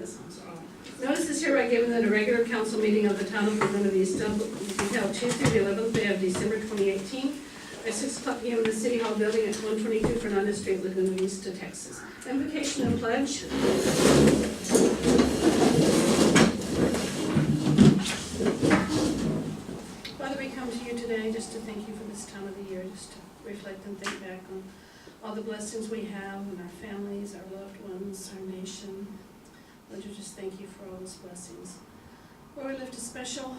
this, I'm sorry. Notice is hereby given that a regular council meeting of the town of Laguna Vista will be held Tuesday, the 11th day of December 2018, at 6 o'clock p.m. in the City Hall building at 122 Fernandez Street, Laguna Vista, Texas. Invocation and pledge. Father, we come to you today just to thank you for this time of the year, just to reflect and think back on all the blessings we have in our families, our loved ones, our nation. Lord, we just thank you for all those blessings. Lord, we lift a special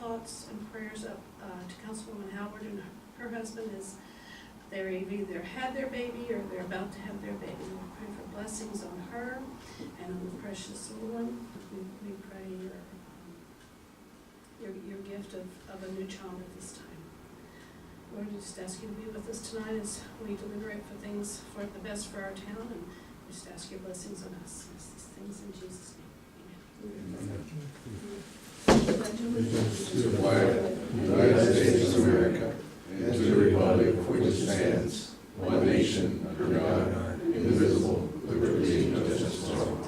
thoughts and prayers up to Councilwoman Howard and her husband as they've either had their baby or they're about to have their baby. We pray for blessings on her and on the precious little one. We pray your gift of a new child at this time. Lord, we just ask you to be with us tonight as we deliberate for things for the best for our town, and we just ask your blessings on us. These things in Jesus' name. Amen. To the flag of the United States of America, and to the republic for which it stands, one nation, under God, indivisible, with liberty and justice for all.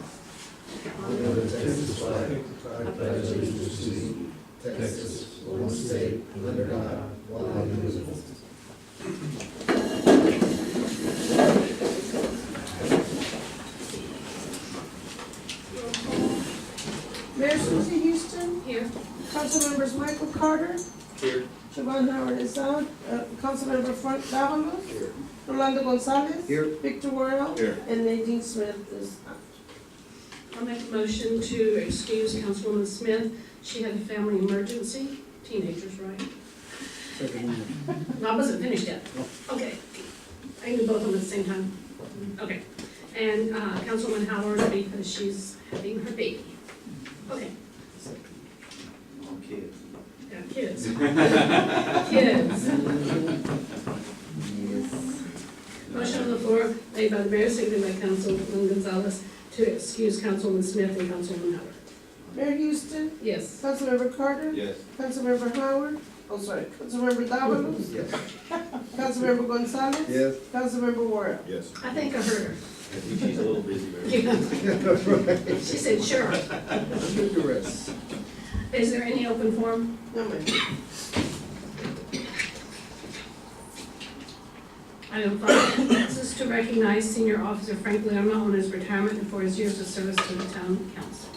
Under the Texas flag, I pledge allegiance to thee, Texas, one state, under God, one indivisible. Mayor Susie Houston, Here. council members Michael Carter, Here. Siobhan Howard is out, council member Frank Davalos, Here. Rolando Gonzalez, Here. Victor Worrell, Here. and Nadine Smith is out. I'll make a motion to excuse Councilwoman Smith. She had a family emergency. Teenagers, right? No, I wasn't finished yet. Okay. I can do both of them at the same time. Okay. And Councilwoman Howard, because she's having her baby. Okay. Okay. Got kids. Kids. Motion on the floor made by the mayor, seconded by Councilwoman Gonzalez, to excuse Councilwoman Smith and Councilwoman Howard. Mayor Houston, Yes. council member Carter, Yes. council member Howard, council member Davalos, Yes. council member Gonzalez, Yes. council member Worrell. Yes. I think I heard her. I think she's a little busy right now. She said, sure. Is there any open forum? No, ma'am. Item 5, this is to recognize Senior Officer Frank Lerma on his retirement and for his years of service to the town council.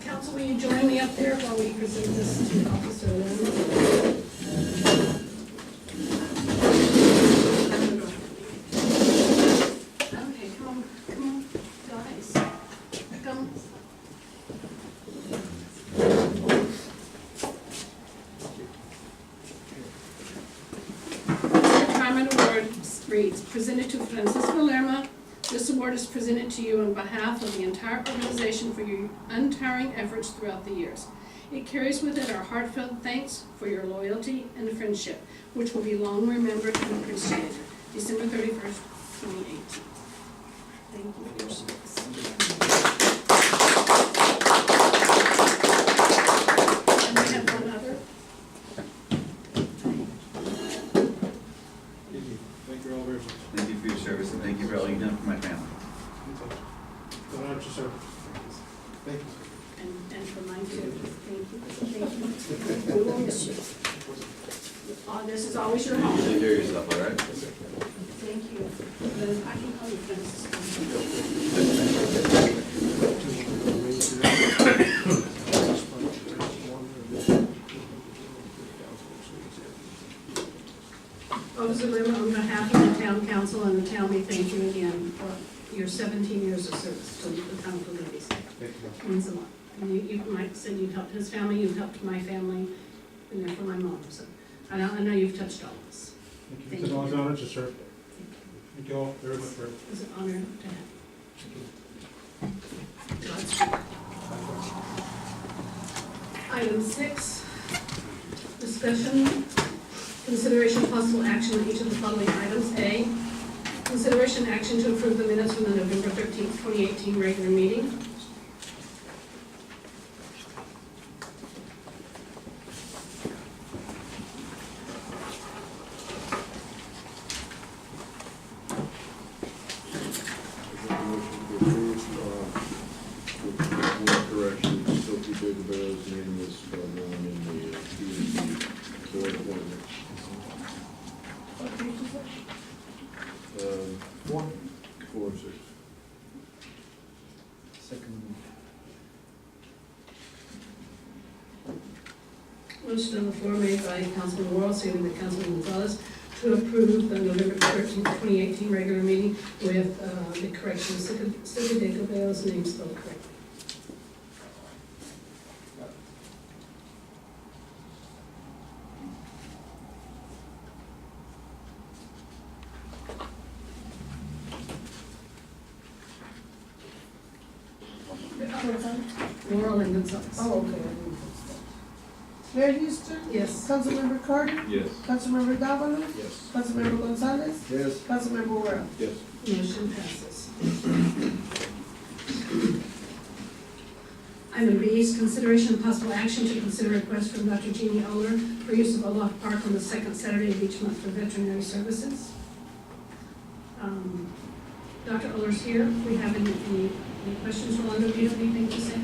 Council, will you join me up there while we present this to Officer Lerma? Okay, come on, guys. Come. Retirement award reads, presented to Francisco Lerma. This award is presented to you on behalf of the entire organization for your untiring efforts throughout the years. It carries with it our heartfelt thanks for your loyalty and friendship, which will be long remembered and appreciated. December 31st, 2018. Thank you for your service. And we have one other. Thank you all very much. Thank you for your service and thank you for all you've done for my family. Good night, sir. Thank you. And for mine too. Thank you. We will miss you. This is always your home. Take care of yourself, all right? Thank you. I can call you Francis. Officer Lerma, on behalf of the town council and the town, we thank you again for your 17 years of service to the town of Laguna Vista. Thank you. It means a lot. And you might say you've helped his family, you've helped my family, and there for my mom. So I know you've touched all of us. Thank you. It's always an honor to serve. Thank you all very much for it. It's an honor to have. Godspeed. Item 6, discussion, consideration possible action on each of the following items. A, consideration action to approve the minutes from the November 13th, 2018 regular meeting. Motion on the floor made by Councilman Worrell, seconded by Councilman Gonzalez, to approve the November 13th, 2018 regular meeting with the correction of City de Cabello's name spelled correctly. Worrell and Gonzalez. Oh, okay. Mayor Houston? Yes. Councilmember Carter? Yes. Councilmember Davalos? Yes. Councilmember Gonzalez? Yes. Councilmember Worrell? Yes. Motion passes. Item B is consideration of possible action to consider a request from Dr. Jeannie Oler for use of Olaf Park on the second Saturday of each month for veterinary services. Dr. Oler's here. If we have any questions, Rolando, do you have anything to say?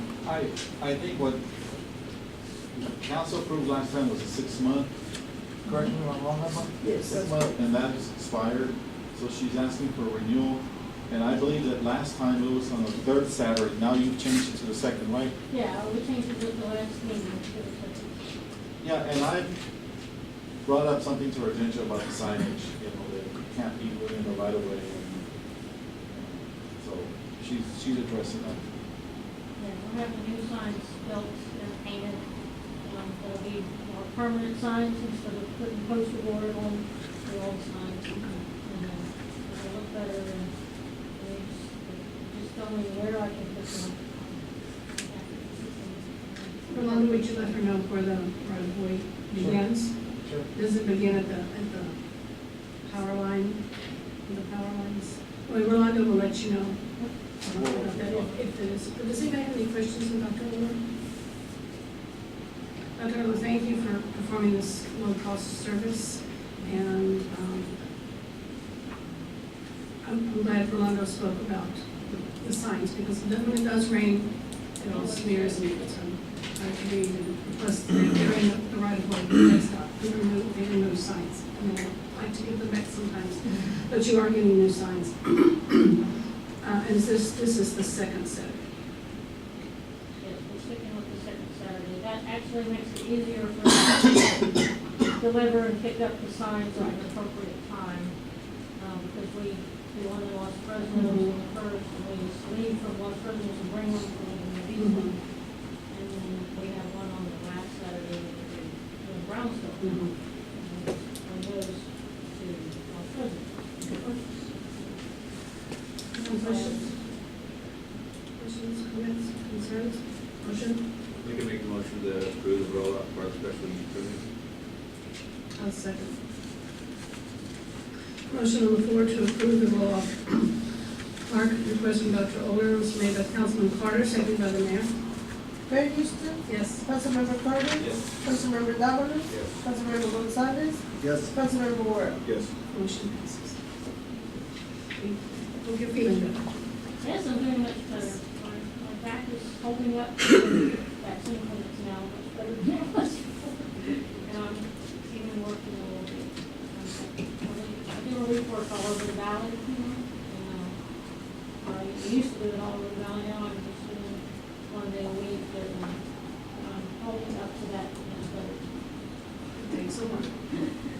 I think what council approved last time was a 6 month, correct me if I'm wrong, Emma? Yes. 6 month, and that is expired, so she's asking for renewal. And I believe that last time it was on the third Saturday, now you've changed it to the second, right? Yeah, we changed it at the last meeting. Yeah, and I brought up something to her attention about the signage, you know, that it can't be within the right of way. So she's addressing that. Yeah, we're having new signs built and painted. There'll be more permanent signs instead of putting poster board on the old signs. And it'll look better and just tell me where I can put them. Rolando, would you let her know where the right of way begins? Sure. Does it begin at the power line, the power lines? Well, Rolando will let you know about that if it is. But does anybody have any questions of Dr. Oler? Dr. Oler, thank you for performing this low-cost service, and I'm glad Rolando spoke about the signs, because when it does rain, it all smears and it's hard to read, and plus they're in the right of way, that's not, they remove signs. I mean, I like to give them back sometimes, but you are getting new signs. And this is the second Saturday. Yes, we're sticking with the second Saturday. That actually makes it easier for us to deliver and pick up the signs at an appropriate time. Because we live in Los Fresnos on the first, and we just leave from Los Fresnos and bring them from the beach. And then we have one on the last Saturday in Brownsville. And goes to Los Fresnos. Any questions? Questions, comments, concerns? Motion? We can make a motion to approve the rollout for our special use permit. I'll second. Motion on the floor to approve the roll-off park request from Dr. Oler was made by Councilman Carter, seconded by the mayor. Mayor Houston? Yes. Councilmember Carter? Yes. Councilmember Davalos? Yes. Councilmember Gonzalez? Yes. Councilmember Worrell? Yes. Motion passes. Hope you're feeling better. Yes, I'm doing much better. My back is holding up. Vaccine clinics now much better than it was before. And I'm even working a little bit. I do relief work all over the valley, and I used to do it all over the valley. Now I'm just doing 1 day a week, but I'm holding up to that much better. Thanks so much.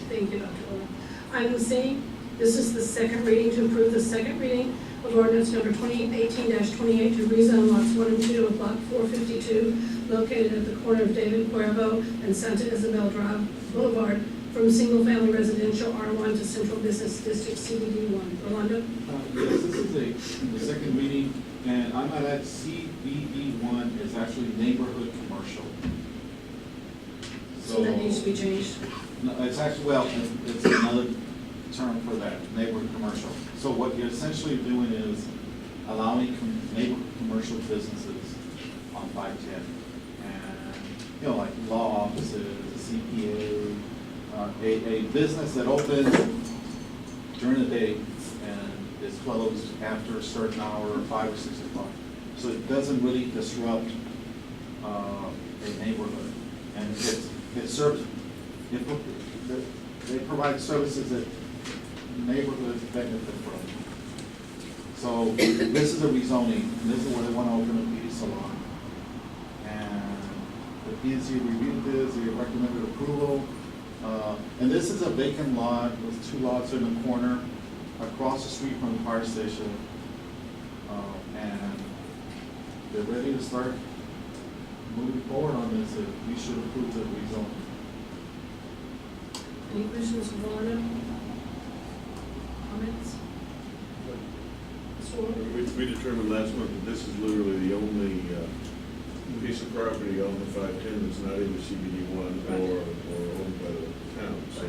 Thank you, Dr. Oler. Item C, this is the second reading to approve the second reading of ordinance number 2018-28 to rezone lots 1 and 2 of block 452 located at the corner of David Cuervo and Santa Isabel Drive Boulevard from single-family residential R1 to central business district CBD1. Rolando? Yes, this is the second reading, and I might add CBD1 is actually neighborhood commercial. So that needs to be changed. No, it's actually, well, it's another term for that, neighborhood commercial. So what you're essentially doing is allowing neighborhood commercial businesses on 510. And, you know, like law offices, a CPA, a business that opens during the day and is closed after a certain hour, 5 or 6 o'clock. So it doesn't really disrupt a neighborhood. And it serves, they provide services that neighborhoods benefit from. So this is a rezoning, and this is where they want to open a beauty salon. And The PNC reviewed this, they recommended approval. And this is a vacant lot, with 2 lots in the corner, across the street from the fire station. And they're ready to start moving forward on this, if we should approve the rezone. Any questions for Lorna? Comments? Mr. Ward? We determined last month that this is literally the only piece of property on the 510 that's not in the CBD one or owned by the town, so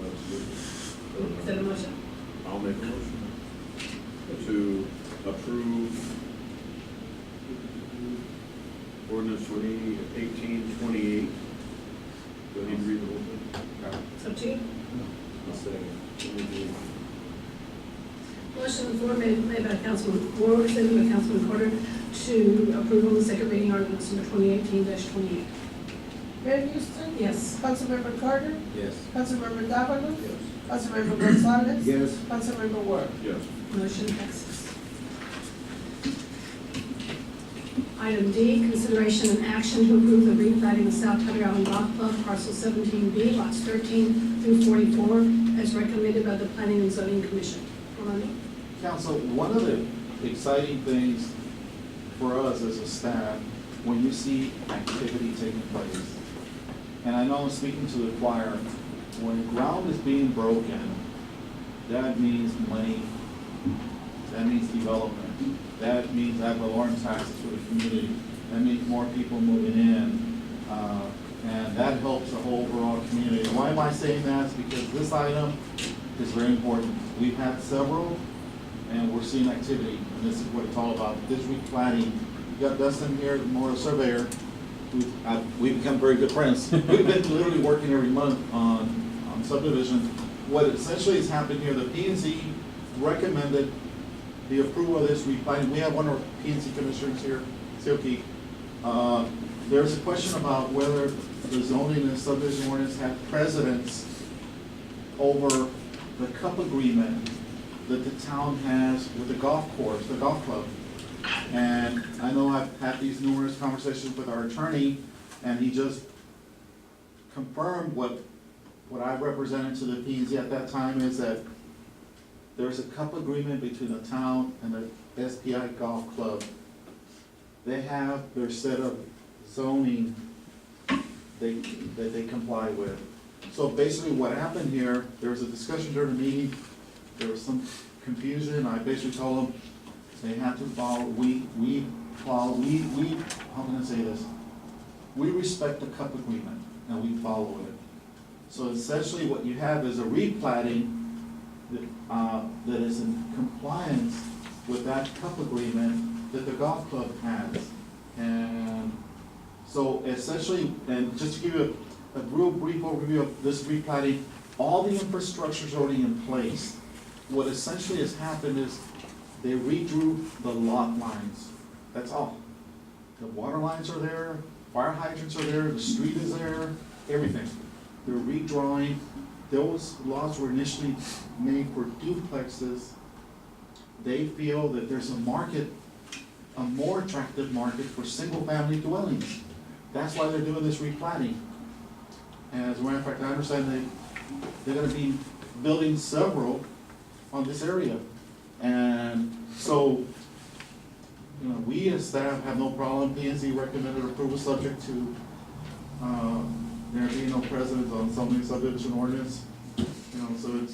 that's good. Is that a motion? I'll make a motion to approve ordinance 2018-28. Do I need to read the whole thing? It's up to you. I'll second. Motion on the floor made by Councilman Ward, seconded by Councilman Carter, to approve on the second reading ordinance number 2018-28. Mayor Houston? Yes. Councilmember Carter? Yes. Councilmember Davalos? Yes. Councilmember Gonzalez? Yes. Councilmember Ward? Yes. Motion passes. Item D, consideration and action to approve the replatting of South Cutter Island Golf Club, parcel 17B, lots 13 through 44, as recommended by the Planning and Zoning Commission. Ronnie? Council, one of the exciting things for us as a staff, when you see activity taking place, and I know I'm speaking to the choir, when ground is being broken, that means money, that means development, that means ad valorem taxes for the community, that means more people moving in, and that helps the whole overall community. And why am I saying that? It's because this item is very important. We've had several, and we're seeing activity, and this is what it's all about. This replatting, we got Dustin here, the Memorial Surveyor, we've become very good friends. We've been literally working every month on subdivision. What essentially has happened here, the P&Z recommended the approval of this replatting. We have one of our P&Z commissioners here, Silky. There's a question about whether the zoning and subdivision ordinance have precedence over the CUP agreement that the town has with the golf course, the golf club. And I know I've had these numerous conversations with our attorney, and he just confirmed what I represented to the P&Z at that time, is that there's a CUP agreement between the town and the SPI Golf Club. They have their set of zoning that they comply with. So basically what happened here, there was a discussion during the meeting, there was some confusion. I basically told them they have to follow, how can I say this? We respect the CUP agreement and we follow it. So essentially what you have is a replatting that is in compliance with that CUP agreement that the golf club has. And so essentially, and just to give you a real brief overview of this replatting, all the infrastructure is already in place. What essentially has happened is they redrew the lot lines. That's all. The water lines are there, fire hydrants are there, the street is there, everything. They're redrawing. Those lots were initially made for duplexes. They feel that there's a market, a more attractive market for single-family dwellings. That's why they're doing this replatting. And as a matter of fact, I understand they're gonna be building several on this area. And so, you know, we as staff have no problem. P&Z recommended approval subject to there being no precedence on zoning subdivision ordinance. You know, so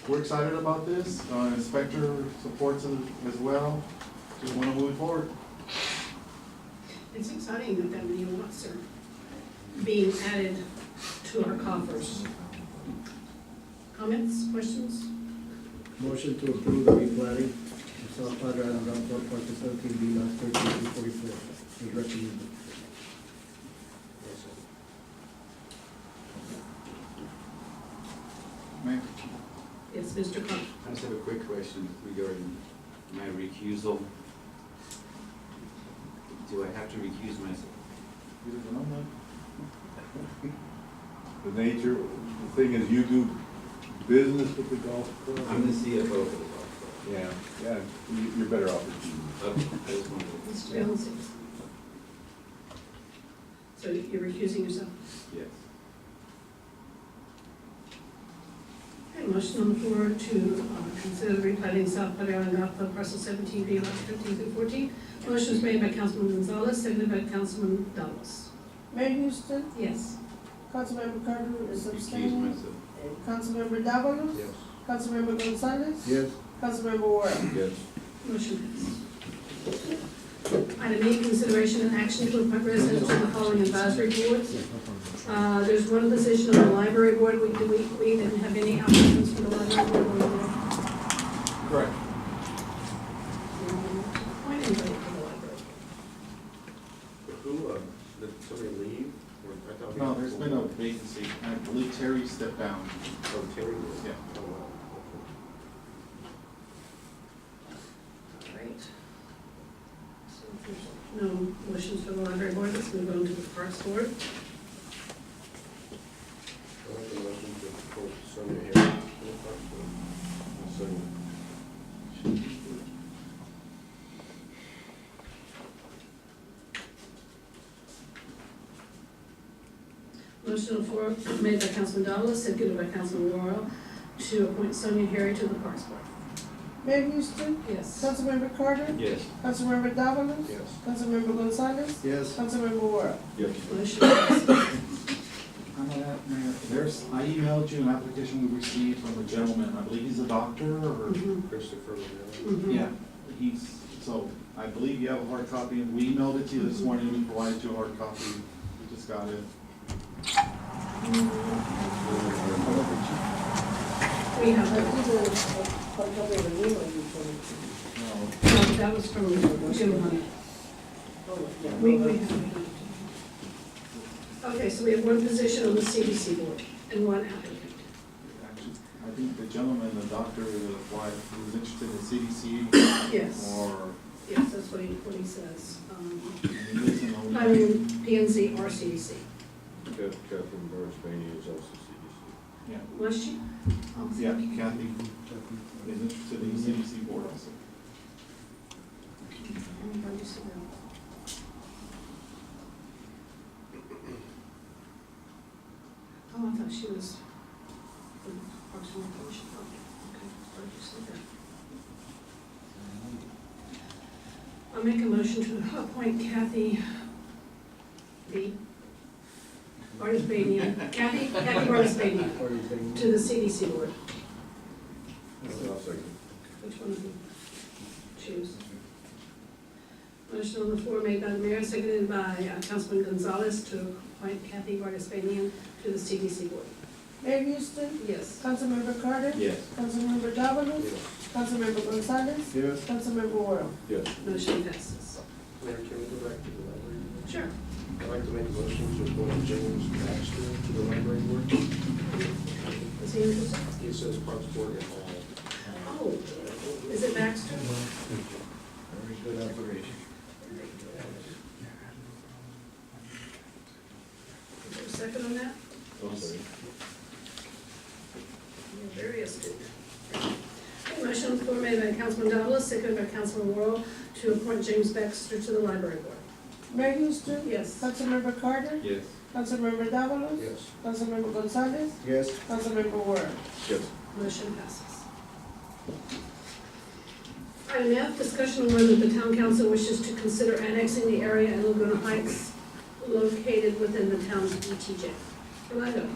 we're excited about this. Inspector supports it as well. Just want to move it forward. It's exciting that many lots are being added to our coffers. Comments, questions? Motion to approve the replatting of South Padre Island Golf Club, parcel 17B, lots 13 through 44, is recommended. Mayor? Yes, Mr. Carter. I just have a quick question regarding my recusal. Do I have to recuse myself? The nature, the thing is, you do business with the golf club? I'm the CFO for the golf club. Yeah, you're better off. Okay, I just wanted to. Mr. Jones. So you're recusing yourself? Yes. Okay, motion on the floor to consider replanting South Padre Island Golf Club parcel 17B, lots 15 through 14. Motion is made by Councilman Gonzalez, seconded by Councilman Dawes. Mayor Houston, Yes. Councilmember Carter is Excuse abstaining. myself. Councilmember Davalos. Yes. Councilmember Gonzalez. Yes. Councilmember Warren. Yes. Motion passed. Item 8, consideration and action to appoint residents to the following advisory boards. There's one position on the library board. We didn't have any applicants for the library board. Correct. Appoint anybody for the library. Who, did somebody leave? Or I thought we- No, there's been a vacancy. I believe Terry stepped down. Oh, Terry was. Yeah. Oh, wow. All right. So if there's no motions for the library board, let's move on to the parks board. I'll make a motion to appoint Sonia Harris to the Parks Board. Sonia. Motion on the floor made by Councilman Davalos, seconded by Councilman Worrell, to appoint Sonia Harry to the parks board. Mayor Houston, Yes. Councilmember Carter. Yes. Councilmember Davalos. Yes. Councilmember Gonzalez. Yes. Councilmember Warren. Yes. Motion passed. I'm on that, Mayor. I emailed you an application we received from a gentleman. I believe he's a doctor or. Mhm. Christopher Romero. Mhm. Yeah, so I believe you have a hard copy. We emailed it to you this morning. We provided you a hard copy. We just got it. We have that. No. No, that was from Jim Hunt. We have. Okay, so we have one position on the CDC board and one applicant. Actually, I think the gentleman, the doctor, applied, who was interested in CDC Yes, or, yes, that's what he says. he lives in I mean, PNC or CDC. Catherine Burris-Bainey is also CDC. Yeah, Was she? Oh, yeah, Kathy is interested in the CDC board also. How'd you say that? Oh, I thought she was from Parks and Recreation. Okay, how'd you say that? I'll make a motion to appoint Kathy B. Barnes-Banian, Kathy Barnes-Banian to the CDC board. I'll second. Which one of you choose? Motion on the floor made by the mayor, seconded by Councilman Gonzalez to appoint Kathy Barnes-Banian to the CDC board. Mayor Houston, Yes. Councilmember Carter. Yes. Councilmember Davalos. Yes. Councilmember Gonzalez. Yes. Councilmember Warren. Yes. Motion passes. Mayor, can we go back to the library? Sure. I'd like to make a motion to appoint James Baxter to the library board. Is he interested? He says Parks Board at all. Oh, is it Baxter? Very good observation. Is there a second on that? Oh, sorry. You're very astute. Okay, motion on the floor made by Councilman Davalos, seconded by Councilman Worrell to appoint James Baxter to the library board. Mayor Houston, Yes. Councilmember Carter. Yes. Councilmember Davalos. Yes. Councilmember Gonzalez. Yes. Councilmember Warren. Yes. Motion passes. Item F, discussion on whether the town council wishes to consider annexing the area in Laguna Heights located within the town's ETJ. Orlando.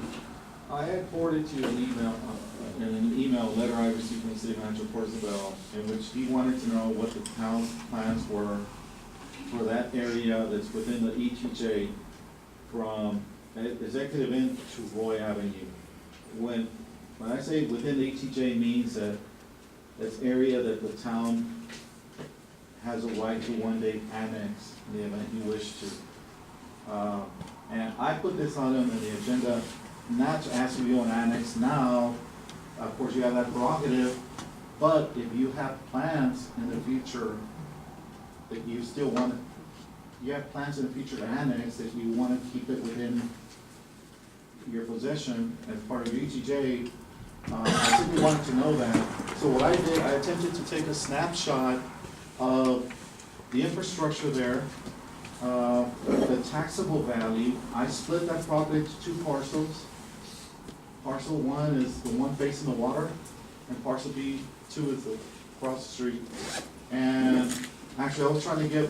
I had forwarded to you an email letter I received from the city manager, Portobello, in which he wanted to know what the town's plans were for that area that's within the ETJ from Executive Inn to Roy Avenue. When I say within the ETJ means that it's area that the town has a right to one day annex in the event you wish to. And I put this on the agenda, not to ask if you want to annex now, of course you have that prerogative, but if you have plans in the future that you still want, you have plans in the future to annex, that you want to keep it within your possession as part of your ETJ, I simply wanted to know that. So what I did, I attempted to take a snapshot of the infrastructure there The taxable value, I split that property into two parcels. Parcel one is the one facing the water, and parcel B two is the across the street. And actually, I was trying to get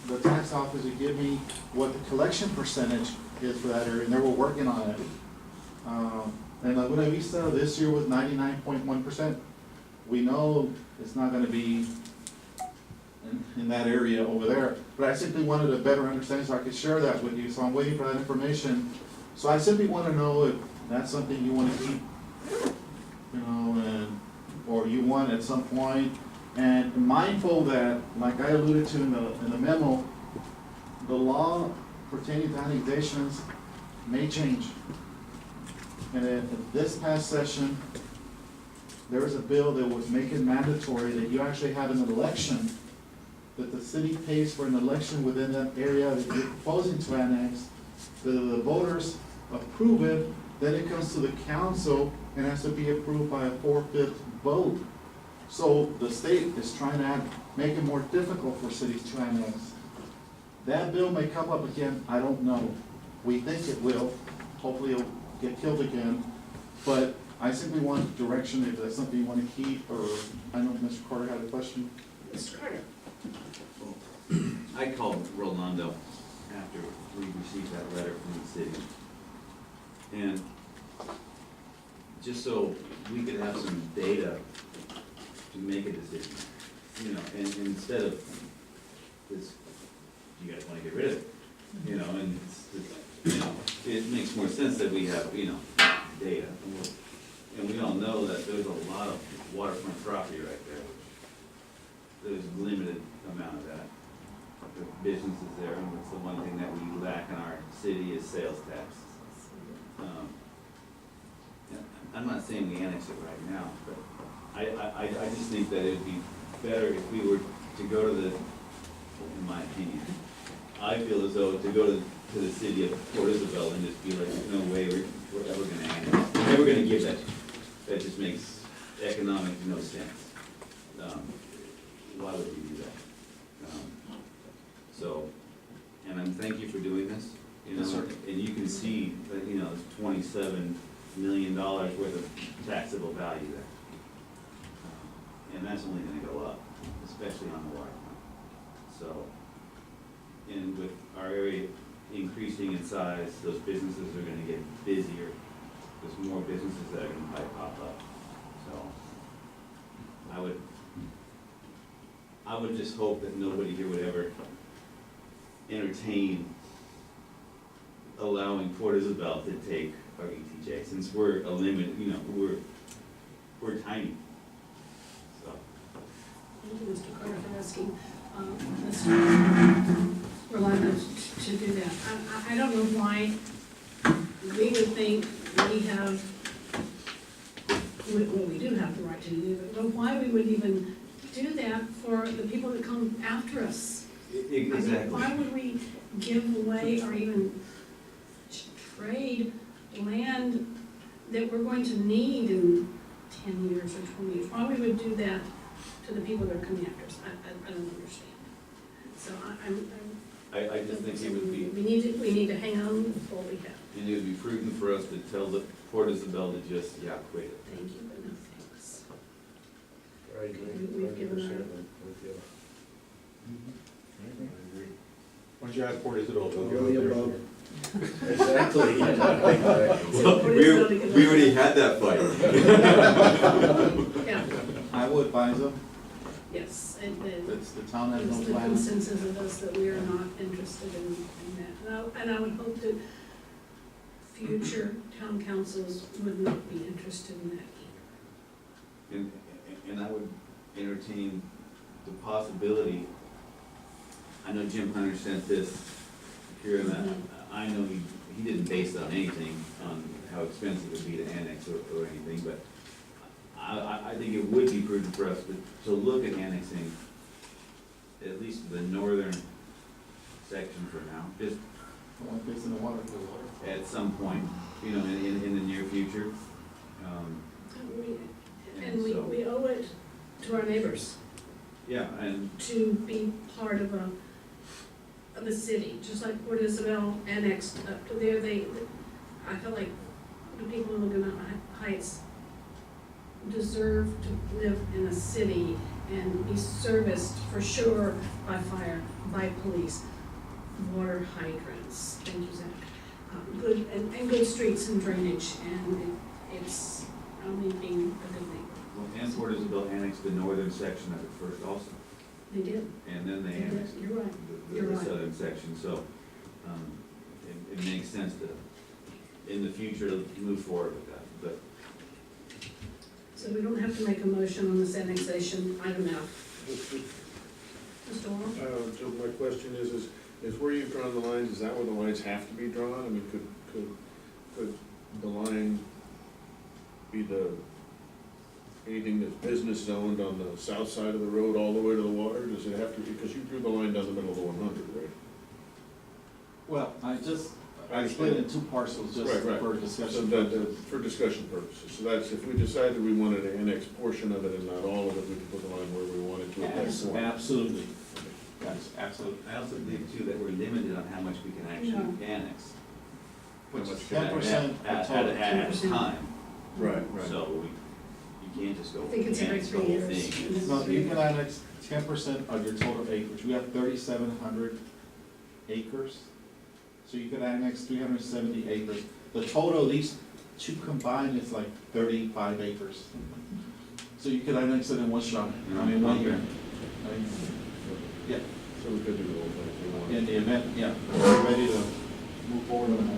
the tax office to give me what the collection percentage is for that area, and they were working on it. And La Buena Vista this year was 99.1%. We know it's not gonna be in that area over there, but I simply wanted a better understanding so I could share that with you, so I'm waiting for that information. So I simply wanna know if that's something you wanna keep, you know, and, or you want at some point, and mindful that, like I alluded to in the memo, the law pertaining to annexations may change. And at this past session, there was a bill that would make it mandatory that you actually have an election, that the city pays for an election within that area that you're proposing to annex. The voters approve it, then it comes to the council and has to be approved by a 4/5 vote. So the state is trying to make it more difficult for cities to annex. That bill may come up again, I don't know. We think it will, hopefully it'll get killed again. But I simply want direction, if that's something you want to keep, or, I know Mr. Carter had a question. Mr. Carter? I called Rolando after we received that letter from the city. And just so we could have some data to make a decision, you know, and instead of this, you guys wanna get rid of it, you know, and you know, it makes more sense that we have, you know, data. And we all know that there's a lot of waterfront property right there. There's a limited amount of that. The businesses there, and it's the one thing that we lack in our city is sales tax. Yeah, I'm not saying we annex it right now, but I just think that it'd be better if we were to go to the, in my opinion, I feel as though to go to the city of Port Isabel and just be like, there's no way we're ever gonna annex, we're never gonna give that. That just makes economic no sense. Why would we do that? So, and I'm thank you for doing this, you know, Yes, sir. and you can see that, you know, there's $27 million worth of taxable value there. And that's only gonna go up, especially on the waterfront. So, and with our area increasing in size, those businesses are gonna get busier. There's more businesses that are gonna probably pop up. So, I would just hope that nobody here would ever entertain allowing Port Isabel to take our ETJ, since we're a limit, you know, we're tiny. So, Thank you, Mr. Carter, for asking Mr. Rolando to do that. I don't know why we would think we have, well, we do have the right to do it, but why we would even do that for the people that come after us. I mean, exactly. why would we give away or even trade land that we're going to need in 10 years or 20 years? Why we would do that to the people that are coming after us, I don't understand. So I just think it would be, we need to hang on with what we have. and it would be prudent for us to tell the Port Isabel to just, quit it. Thank you, but no thanks. I agree. We've given 100% our- with you. I agree. Why don't you ask Port Isabel? Go your vote. Exactly. Well, we already had that fight. Yeah, I would advise them, yes, and it's the town has it's no the plan. consensus of us that we are not interested in that. And I would hope that future town councils would not be interested in that either. And I would entertain the possibility, I know Jim Hunter sent this here, and I know he didn't base it on anything, on how expensive it would be to annex or anything, but I think it would be prudent for us to look at annexing at least the northern section for now, just The one facing the water. at some point, you know, in the near future. And we owe it to our neighbors Yeah, and to be part of of the city, just like Port Isabel annexed up to there, I feel like the people in Laguna Heights deserve to live in a city and be serviced for sure by fire, by police, water hydrants, thank you, Zach. Good, and good streets and drainage, and it's only being a good thing. Well, and Port Isabel annexed the northern section of it first also, They did. and then they They did. annexed You're right. the You're right. southern section, so, it makes sense to, in the future, to move forward with that, but So we don't have to make a motion on this annexation item now. Mr. Wall? So my question is where you've drawn the lines, is that where the lines have to be drawn? I mean, could the line be anything that's business zoned on the south side of the road all the way to the water? Does it have to, because you drew the line down the middle of the 100, right? Well, I split it in two parcels just Right. for So discussion. for discussion purposes, so that's, if we decided we wanted to annex portion of it and not all of it, we could put the line where we wanted to at that point. Absolutely, yes, absolutely. I also believe too that we're limited on how much we can actually annex. Which How is much can I 10% add total. at a 10%. time, Right. so you can't just go I think it's every annex the 3 whole years. thing. No, you can annex 10% of your total acreage. We have 3,700 acres. So you could annex 370 acres. The total of these two combined is like 35 acres. So you could annex it in one shot, I mean, 1 year. I mean, yeah, So we could do the whole thing if we wanted. in the event, yeah, we're ready to move forward on that.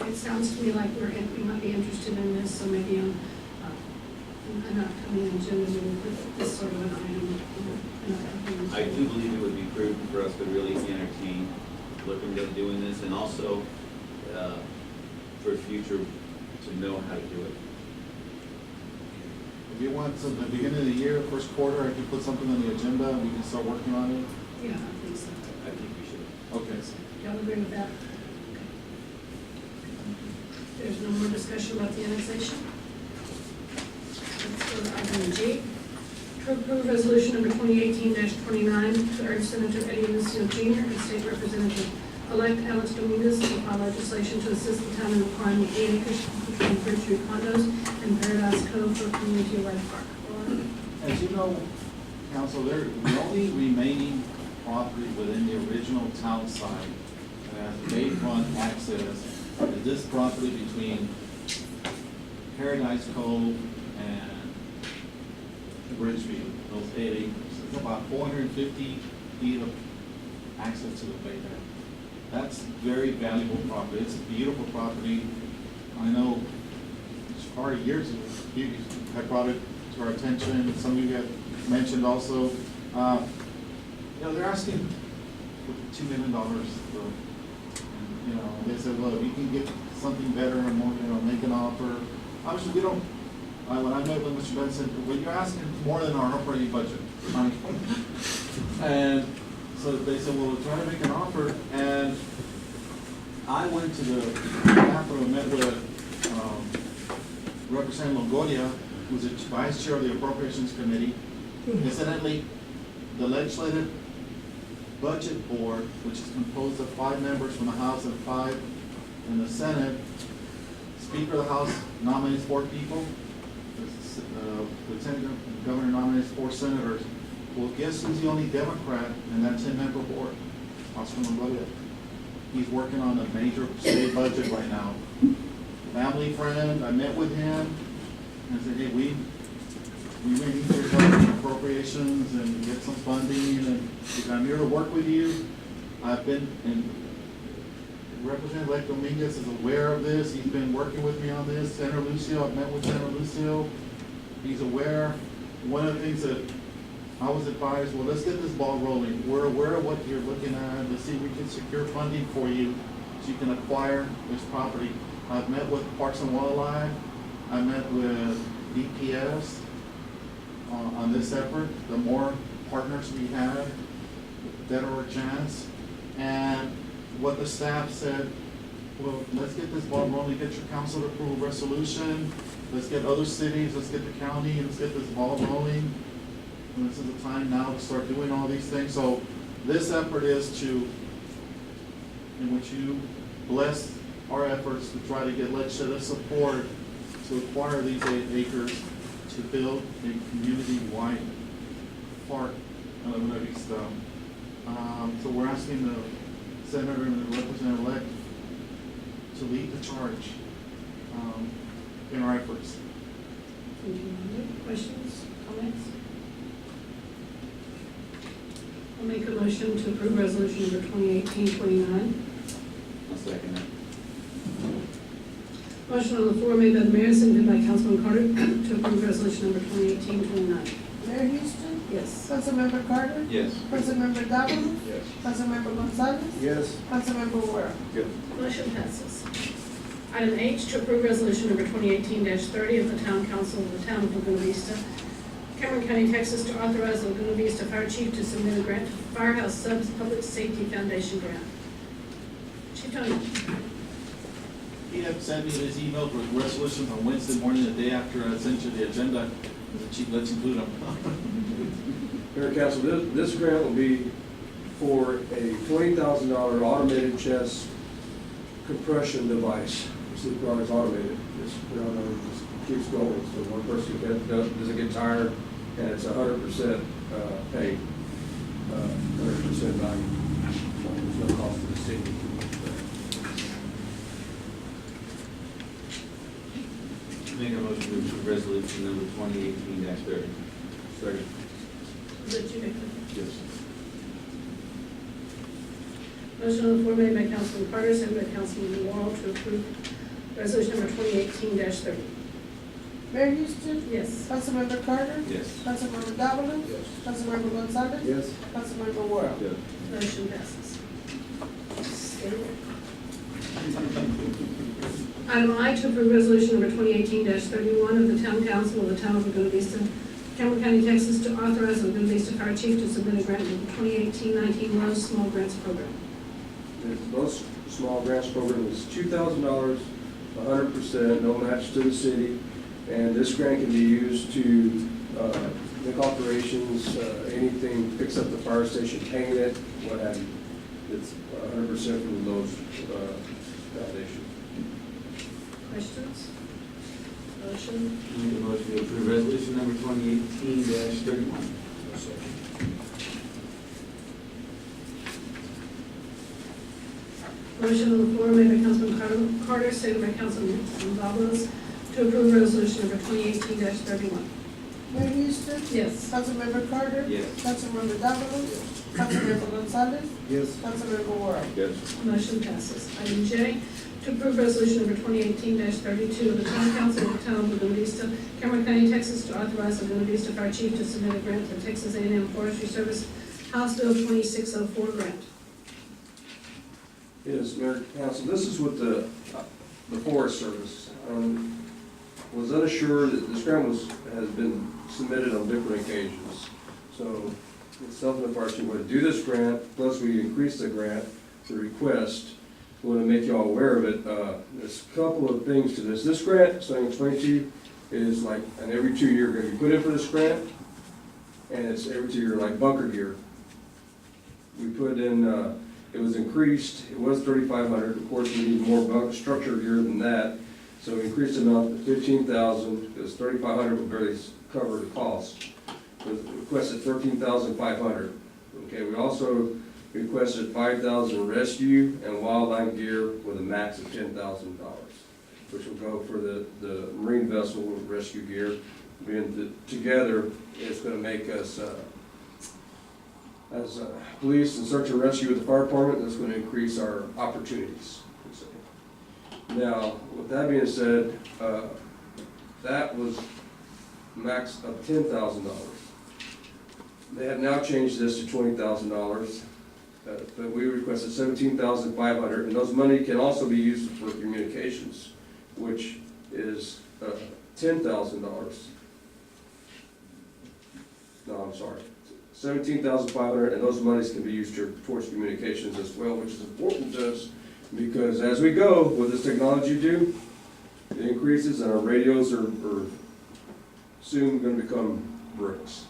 It sounds to me like we might be interested in this, so maybe on an upcoming agenda, we will put this sort of an item. I do believe it would be prudent for us to really entertain looking at doing this, and also, for future, to know how to do it. If you want, so the beginning of the year, first quarter, I can put something on the agenda, and we can start working on it. Yeah, I think so. I think we should. Okay. Y'all agree with that? There's no more discussion about the annexation? Let's go to item G. To approve resolution number 2018-29 to urge Senator Eddie Lucio Jr. and State Representative-elect Alex Dominguez to file legislation to assist the town in acquiring 8 acres between Bridge Street condos and Paradise Cove for community right park. Laura? As you know, Council, the only remaining property within the original town site that has bayfront access is this property between Paradise Cove and Bridgeview, those 8 acres. It's about 450 feet of access to the bay there. That's very valuable property. It's a beautiful property. I know it's already years ago, you had brought it to our attention. Some of you had mentioned also, they're asking for $2 million. And, they said, well, if you can get something better and more, make an offer. Obviously, we don't. When I met with Mr. Benson, well, you're asking more than our operating budget. And so they said, well, we'll try to make an offer. And I went to the Capitol and met with Representative Longoria, who's the vice chair of the Appropriations Committee. Incidentally, the Legislative Budget Board, which is composed of 5 members from the House and 5 in the Senate, Speaker of the House nominates 4 people. Lieutenant Governor nominates 4 senators. Well, guess who's the only Democrat in that 10-member board? Oscar Longoria. He's working on a major state budget right now. Family friend, I met with him and said, hey, we may need your help in appropriations and get some funding, and I'm here to work with you. I've been, and Representative Dominguez is aware of this. He's been working with me on this. Senator Lucio, I've met with Senator Lucio. He's aware. One of the things that I was advised, well, let's get this ball rolling. We're aware of what you're looking at. Let's see if we can secure funding for you so you can acquire this property. I've met with Parks and Wildlife. I met with DPS on this effort. The more partners we have, the better our chance. And what the staff said, well, let's get this ball rolling, get your council to approve a resolution, let's get other cities, let's get the county, and let's get this ball rolling. And this is the time now to start doing all these things. So this effort is to, in which you bless our efforts to try to get legislative support to acquire these 8 acres to build a community-wide park on Laguna Vista. So we're asking the senator and the representative-elect to lead the charge in our efforts. Thank you, Rhonda. Questions, comments? I'll make a motion to approve resolution number 2018-29. I'll second it. Motion on the floor made by the mayor, seconded by Councilman Carter, to approve resolution number 2018-29. Mayor Houston, Yes. Councilmember Carter, Yes. Councilmember Davalos, Yes. Councilmember Gonzalez, Yes. Councilmember Worrell. Yes. Motion passes. Item H, to approve resolution number 2018-30 of the Town Council of the Town of Laguna Vista, Cameron County, Texas, to authorize the Laguna Vista Fire Chief to submit a grant to Firehouse Subs Public Safety Foundation grant. Chief Tony. He had sent me this email with resolutions on Wednesday morning, the day after I sent you the agenda. The chief, let's include them. Mayor Council, this grant will be for a $20,000 automated chest compression device. See, the product's automated. Just keeps going. So one person doesn't get tired, and it's 100% paid, 100% value. There's no cost to the city. Make a motion to approve resolution number 2018-30. Second. Is that you, Victor? Yes. Motion on the floor made by Councilman Carter, seconded by Councilman Wall, to approve resolution number 2018-30. Mayor Houston, Yes. Councilmember Carter, Yes. Councilmember Davalos, Yes. Councilmember Gonzalez, Yes. Councilmember Worrell. Yes. Motion passes. Stay there. Item I, to approve resolution number 2018-31 of the Town Council of the Town of Laguna Vista, Cameron County, Texas, to authorize the Laguna Vista Fire Chief to submit a grant to the 2018-19 Lowe's Small Grants Program. The most small grants program is $2,000, 100%, no match to the city. And this grant can be used to make operations, anything, fix up the fire station, paint it, what have you. It's 100% from the Lowe's Foundation. Questions? Motion? Make a motion to approve resolution number 2018-31. Motion on the floor made by Councilman Carter, seconded by Councilman Davalos, to approve resolution number 2018-31. Mayor Houston, Yes. Councilmember Carter, Yes. Councilmember Davalos, Councilmember Gonzalez, Yes. Councilmember Worrell. Yes. Motion passes. Item J, to approve resolution number 2018-32 of the Town Council of the Town of Laguna Vista, Cameron County, Texas, to authorize the Laguna Vista Fire Chief to submit a grant to Texas A&M Forestry Service House Bill 2604 grant. Yes, Mayor Council, this is with the Forest Service. Was unassured that this grant has been submitted on different occasions. So it's something the fire chief would do this grant, plus we increased the grant, the request. Want to make you all aware of it. There's a couple of things to this. This grant, so I can explain to you, is like an every 2 year going to be put in for this grant, and it's every 2 year, like bunker gear. We put in, it was increased, it was $3,500. Of course, we need more bunker structure gear than that. So we increased the amount to $15,000, because $3,500 would barely cover the cost. We requested $13,500. Okay, we also requested $5,000 rescue and wildland gear with a max of $10,000, which will go for the marine vessel with rescue gear. Being together, it's going to make us, as police and search and rescue with the fire department, that's going to increase our opportunities. Now, with that being said, that was max of $10,000. They have now changed this to $20,000, but we requested $17,500, and those money can also be used for communications, which is $10,000. No, I'm sorry, $17,500, and those monies can be used towards communications as well, which is important to us. Because as we go, with this technology do, it increases and our radios are soon going to become bricks.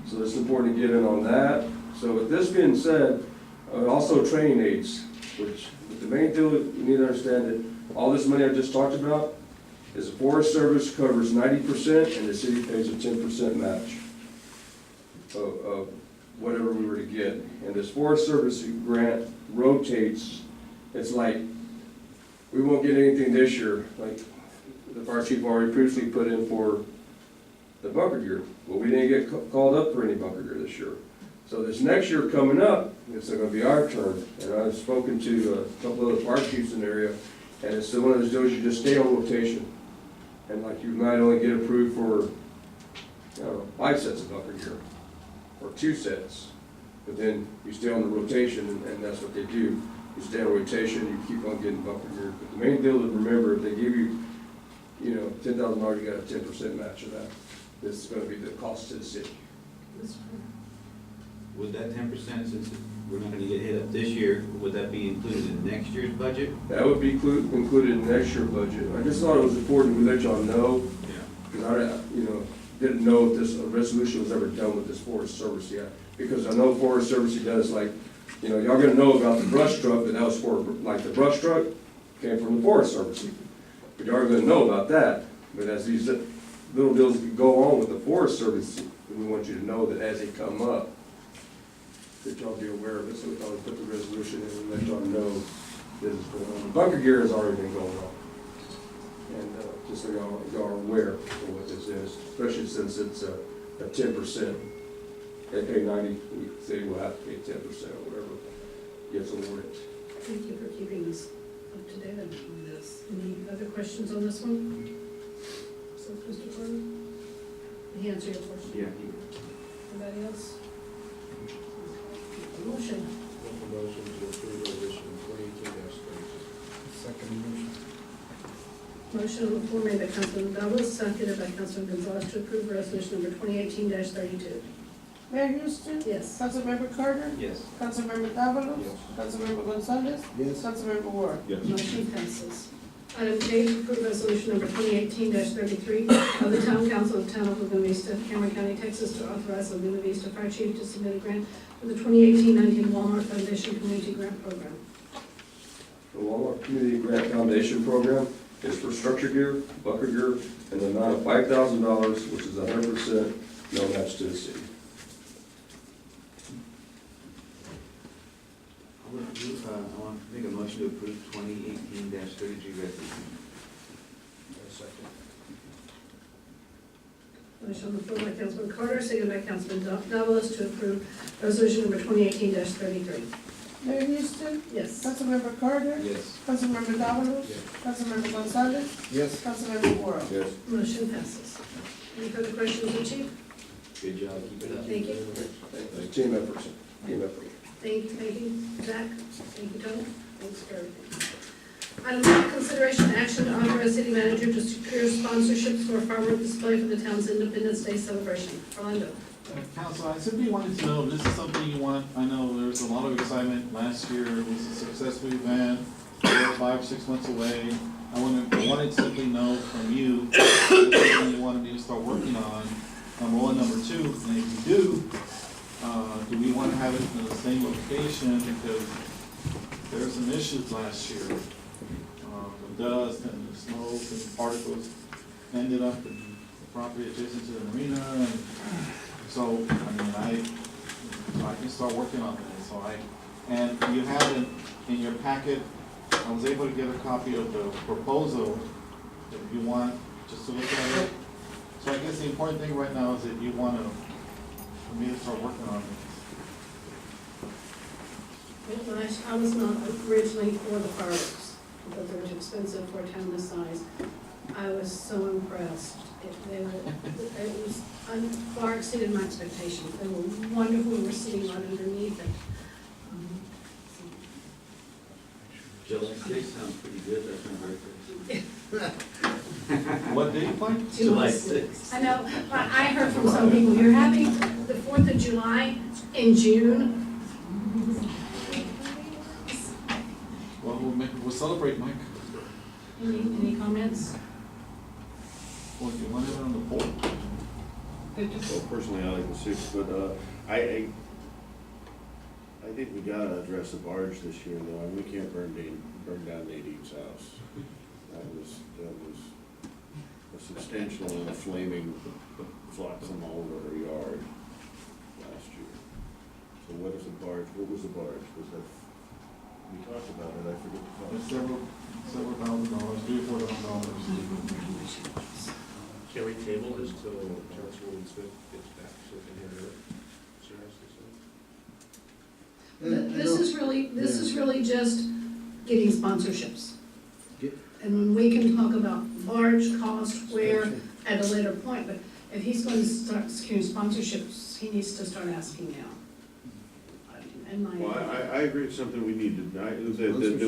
So it's important to get in on that. So So with this being said, also training aids, which the main deal that you need to understand that all this money I just talked about is the Forest Service covers 90% and the city pays a 10% match of whatever we were to get. And this Forest Service grant rotates. It's like, we won't get anything this year, like the fire chief already previously put in for the bunker gear. Well, we didn't get called up for any bunker gear this year. So this next year coming up, it's gonna be our turn. And I've spoken to a couple of the fire chiefs in the area, and it's one of those deals you just stay on rotation. And like you might only get approved for, 5 sets of bunker gear, or 2 sets. But then you stay on the rotation, and that's what they do. You stay on rotation, you keep on getting bunker gear. But the main deal to remember, if they give you, $10,000, you got a 10% match of that. This is gonna be the cost to the city. Would that 10%, since we're not gonna get hit up this year, would that be included in next year's budget? That would be included in next year's budget. I just thought it was important to let y'all know, Yeah. because I, didn't know if this resolution was ever done with this Forest Service yet. Because I know Forest Service does, like, y'all gonna know about the brush truck, but that was for, like, the brush truck came from the Forest Service. But y'all are gonna know about that. But as these little deals go on with the Forest Service, we want you to know that as they come up, that y'all be aware of it, so we thought we'd put the resolution in and let y'all know this is going on. The bunker gear has already been going on. And just so y'all are aware of what this is, especially since it's a 10%. They pay 90, we say we'll have to pay 10% or whatever gets awarded. Thank you for keeping us up to date on this. Any other questions on this one? So, Mr. Gordon? He answered your question. Yeah. Anybody else? A motion. Make a motion to approve resolution 2018-32. Second motion. Motion on the floor made by Councilman Douglas, seconded by Councilman Gonzalez to approve resolution number 2018-32. Mayor Houston. Yes. Councilmember Carter. Yes. Councilmember Davalos. Yes. Councilmember Gonzalez. Yes. Councilmember Ward. Yes. Motion passes. Item K, to approve resolution number 2018-33 of the Town Council of the Town of Laguna Vista, Cameron County, Texas, to authorize the Laguna Vista Fire Chief to submit a grant for the 2018-19 Walmart Foundation Community Grant Program. The Walmart Community Grant Foundation Program is for structure gear, bunker gear, and the amount of $5,000, which is 100% no match to the city. I want to make a motion to approve 2018-33 resolution. Second. Motion on the floor by Councilman Carter, seconded by Councilman Davalos to approve resolution number 2018-33. Mayor Houston. Yes. Councilmember Carter. Yes. Councilmember Davalos. Yes. Councilmember Gonzalez. Yes. Councilmember Ward. Yes. Motion passes. Any further questions, of Chief? Good job, keep it up. Thank you. Team effort, team effort. Thank you, Zach. Thank you, Tony. Thanks for everything. Item 9, consideration and action to authorize city manager to secure sponsorships for a firework display for the town's Independence Day celebration. Orlando. Council, I simply wanted to know, if this is something you want, I know there's a lot of excitement, last year it was a successful event, 5, 6 months away. I wanted to simply know from you, if this is something you wanted me to start working on, number 1, number 2, and if you do we want to have it in the same location, because there were some issues last year. The dust and the smoke and particles ended up in the property adjacent to the marina, and so, I can start working on it, and you have in your packet, I was able to get a copy of the proposal, if you want, just to look at it. So I guess the important thing right now is that you want for me to start working on it. I was not originally for the fireworks, because they were too expensive for a town this size. I was so impressed. It was far exceeded my expectations. They were wonderful. We were sitting right underneath it. July 6th sounds pretty good, that's my birthday. What day you play? July 6th. I know, but I heard from some people, you're having the 4th of July in June. Well, we'll celebrate, Mike. Any comments? Well, you want it on the 4th? Well, personally, I like the 6th, but think we gotta address the barge this year, though, and we can't burn down Nadine's house. That was a substantial and a flaming flotsam all over her yard last year. So what is the barge, what was the barge? Was that, we talked about it, I forget the It's cost. several $1,000, $3,000-$4,000. Can we table this till Councilwoman Smith gets back so we can hear her? This is really just getting sponsorships. Get- And when we can talk about barge cost, where, at a later point, but if he's going to start securing sponsorships, he needs to start asking now. And Well, I agree it's something we need to, that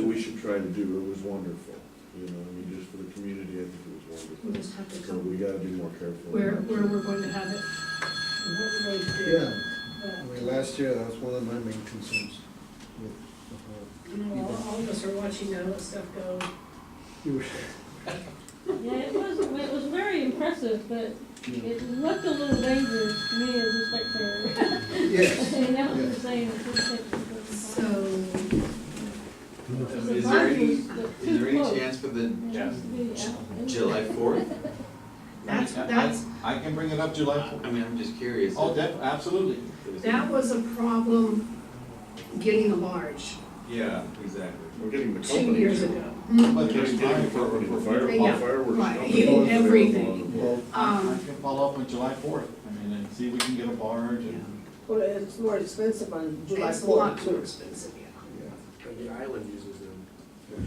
we should try to do. It was wonderful, you know, I mean, just for the community, I think it was we wonderful. just have to So we come, gotta be more careful. where we're going to have it, and what we're going to do. Yeah, But, I mean, last year, that was one of my main concerns with the whole. you know, all of us are watching now, let stuff go. Yeah, it was very impressive, but it looked a little dangerous to me as a spectator. Yes, You know what I'm yes. saying? It's just like- So, Is there any chance for the Yeah. July 4th? that's, I can bring it up July 4th. I mean, I'm just curious. Oh, absolutely. that was a problem getting a barge Yeah, exactly. We're getting the 2 company. years too. ago. But there's Just getting time the company, the fire, Yeah, all fireworks. right, company. everything. Well, I can follow up on July 4th, I mean, and see if we can get a barge and. Well, it's more expensive on July It's a lot 4th more too. expensive, yeah. And the island uses them for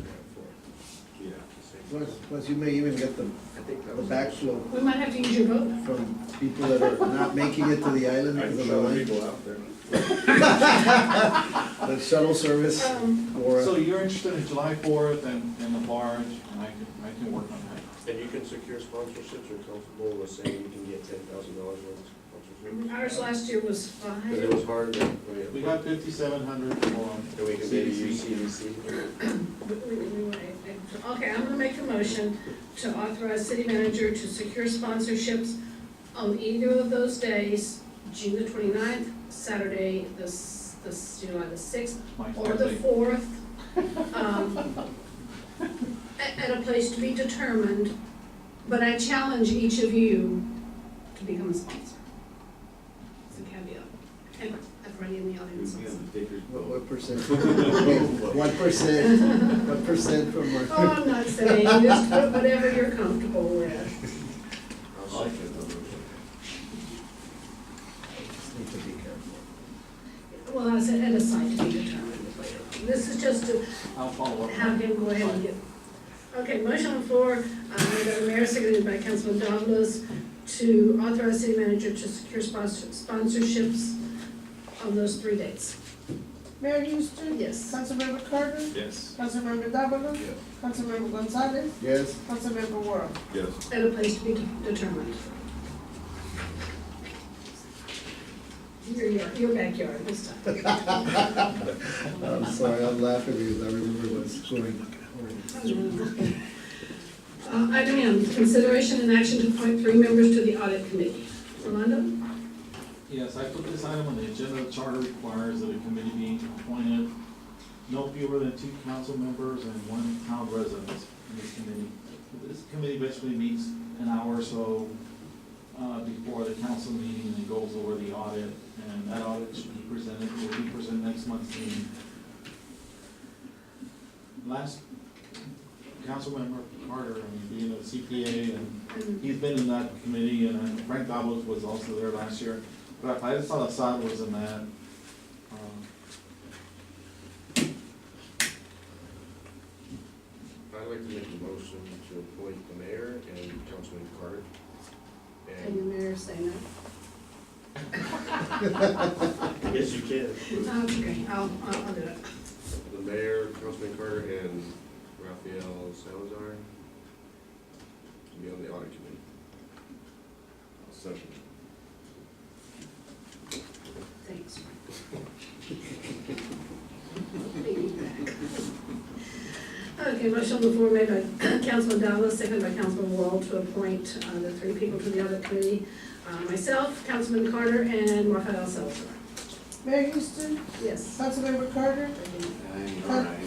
Yeah. the same. plus you may even get the I think that the was. backflow We might have to use your boat. from people that are not making it to the island I because can of the show line. people out there. The shuttle service or. So you're interested in July 4th and the barge, and I can work on that. And you can secure sponsorships, you're comfortable with saying you can get $10,000 worth of sponsorships? Ours last year was Because it five. was hard to. We got 5,700 for And we can maybe use CDC. Okay, I'm gonna make a motion to authorize city manager to secure sponsorships on either of those days, June the 29th, Saturday, July the 6th, my or the birthday. 4th, at a place to be determined, but I challenge each of you to become a sponsor. It's a caveat, and everybody in the audience We also. have the Vickers boat. What percent? 1%? What percent from Oh, our? I'm not saying, just put whatever you're comfortable with. I'll second the motion. Need to be careful. Well, I said at a site to be determined later on. This is just to I'll follow up. have him go ahead and get. Okay, motion on the floor, the mayor, seconded by Councilman Davalos, to authorize city manager to secure sponsorships on those 3 dates. Mayor Houston? Yes. Councilmember Carter? Yes. Councilmember Davalos? Yes. Councilmember Gonzalez? Yes, Councilmember World? Yes. At a place to be determined. Your backyard this time. I'm sorry, I'm laughing because I remember what's going. Item M, consideration and action to appoint 3 members to the audit committee. Rolando? Yes, I put this item on the agenda. The charter requires that a committee be appointed no fewer than 2 council members and 1 town resident in this committee. This committee basically meets an hour or so before the council meeting and goes over the audit, and that audit should be presented, will be presented next month's meeting. Last Councilmember Carter, I mean, being a CPA, and he's been in that committee, and Frank Davos was also there last year. But I just saw Assad was in that. I'd like to make a motion to appoint the mayor and Councilman Carter. Can the mayor say no? Yes, you can. Okay, I'll do it. The mayor, Councilman Carter, and Rafael Salazar to be on the audit committee. I'll second. Thanks, Frank. Okay, motion on the floor made by Councilman Dallas, seconded by Councilman Wall to appoint the 3 people to the audit committee. Myself, Councilman Carter, and Rafael Salazar. Mayor Houston, Yes. Councilmember Carter,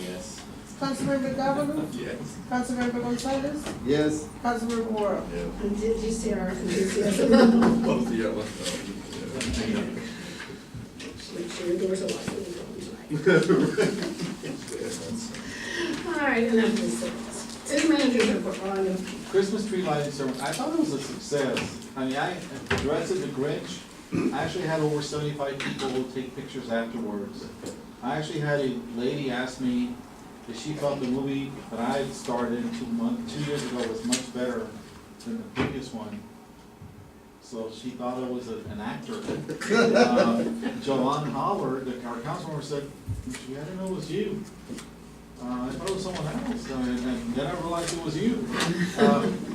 Yes. Councilmember Davalos, Yes. Councilmember Gonzalez, Yes. Councilmember Worrell. Yeah. And did you see our enthusiasm? Both of you, Make sure your doors are locked when you go home tonight. All right, enough of this. City managers report, Rhonda. Christmas tree lighting ceremony, I thought it was a success. I mean, I dressed as the Grinch. I actually had over 75 people take pictures afterwards. I actually had a lady ask me if she thought the movie that I had starred in 2 years ago was much better than the previous one. So she thought I was an actor. Joanne Howard, our councilmember, said, "Gee, I didn't know it was you. I thought it was someone else, and then I realized it was you."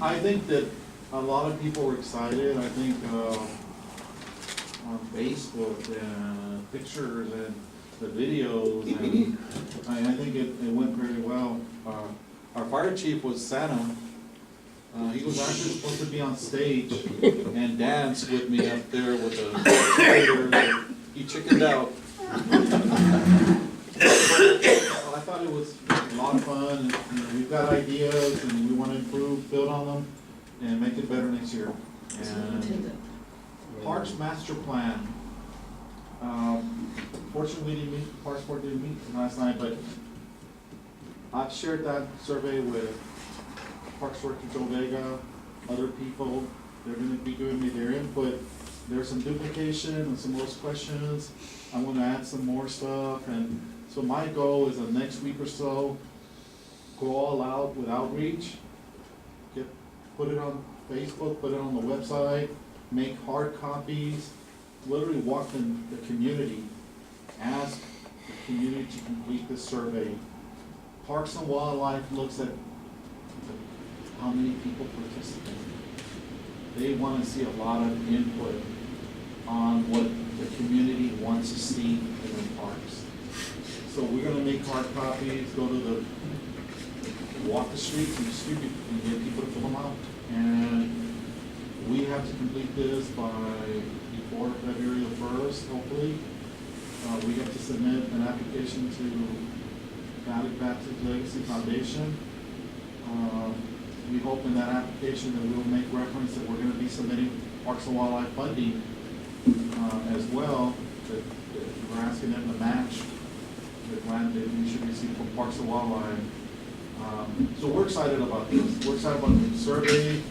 I think that a lot of people were excited. I think on Facebook and pictures and the videos, and I think it went very well. Our fire chief was Santa. He was actually supposed to be on stage and dance with me up there with the fighters. He chickened out. I thought it was a lot of fun, and you know, we've got ideas, and we want to improve, build on them, and make it better next year. And Parks Master Plan. Fortunately, we didn't meet, Parks Board didn't meet last night, but I've shared that survey with Parks Director Joe Vega, other people. They're gonna be giving me their input. There's some duplication and some lost questions. I wanna add some more stuff, and so my goal is the next week or so, go all out with outreach. Put it on Facebook, put it on the website, make hard copies, literally walk in the community, ask the community to complete this survey. Parks and Wildlife looks at how many people participate. They want to see a lot of input on what the community wants to see in the parks. So we're gonna make hard copies, go to walk the streets and distribute and get people to fill them out. And we have to complete this before February the 1st, hopefully. We have to submit an application to Valley Baptist Legacy Foundation. We hope in that application that we will make reference that we're gonna be submitting Parks and Wildlife funding as well, that we're asking them to match the grant that we should receive from Parks and Wildlife. So we're excited about this. We're excited about the survey.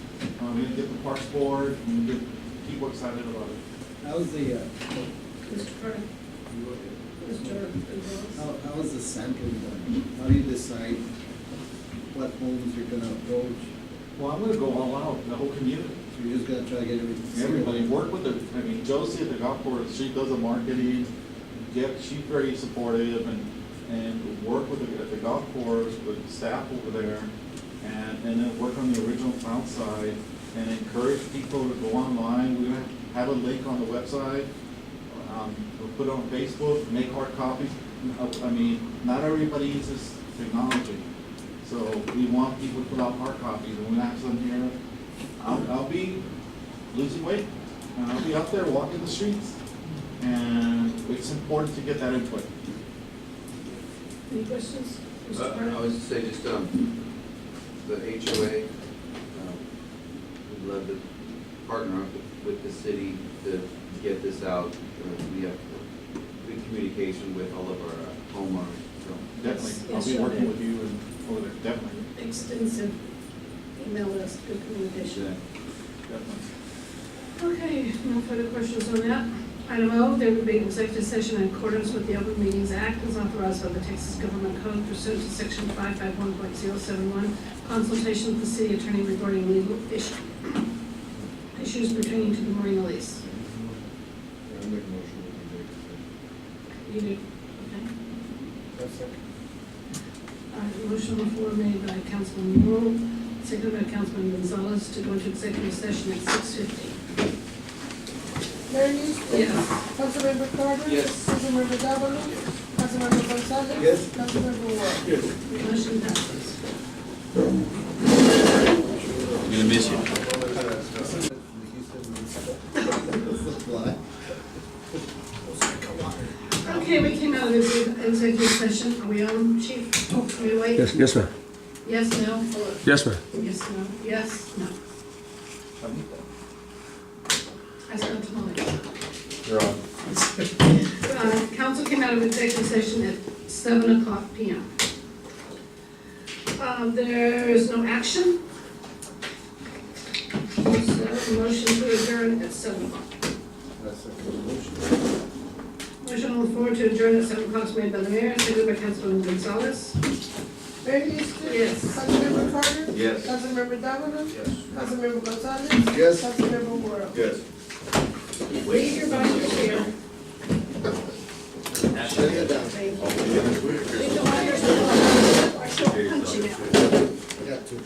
We're gonna get the Parks Board, and get people excited about it. How's the, Mr. Carter. Mr. Gonzalez. how is the sampling done? How do you decide what homes you're gonna approach? Well, I'm gonna go all out, the whole community. So you're just gonna try to get everything? Everybody, work with I mean, Josie at the golf course, she does the marketing, she's very supportive, and work with at the golf course, with the staff over there, and then work on the original town side, and encourage people to go online. We're gonna have a link on the website, we'll put it on Facebook, make hard copies. I mean, not everybody uses technology, so we want people to put out hard copies, and we're gonna have some here. I'll be losing weight, and I'll be out there walking the streets, and it's important to get that input. Any questions? Mr. I Carter? was to say just, the HOA, we'd love to partner up with the city to get this out. We have good communication with all of our homeowners, so. Definitely, I'll Yes, be sure. working with you and over there, definitely, Extensive email list, good communication. definitely. Okay, no further questions on that. Item O, there will be an executive session in accordance with the Open Meetings Act as authorized by the Texas Government Code pursuant to section 551.071, consultation with the city attorney regarding legal issues pertaining to the marina lease. I make a motion with the You do, okay. Motion on the floor made by Councilman Morrow, seconded by Councilman Gonzalez to go into executive session at 6:50. Mayor Houston. Yes. Councilmember Carter. Yes. Councilmember Davalos. Councilmember Gonzalez. Yes. Councilmember Worrell. Motion passes. I'm gonna miss you. Supply. Okay, we came out of executive session. Are we on, chief? Oh, can we wait? Yes, yes, ma'am. Yes, no? Yes, ma'am. Yes, no? Yes, no? I spent the money. You're on. Council came out of executive session at 7:00 PM. There is no action. So, motion to adjourn at 7:00. Motion on the floor to adjourn at 7:00 is made by the mayor, seconded by Councilman Gonzalez. Mayor Houston. Yes. Councilmember Carter. Yes. Councilmember Davalos. Yes. Councilmember Gonzalez. Yes. Councilmember Worrell. Yes. Leave your binders here. Shut it down. Thank you. Leave the binders here. I'm so punchy now. I got two.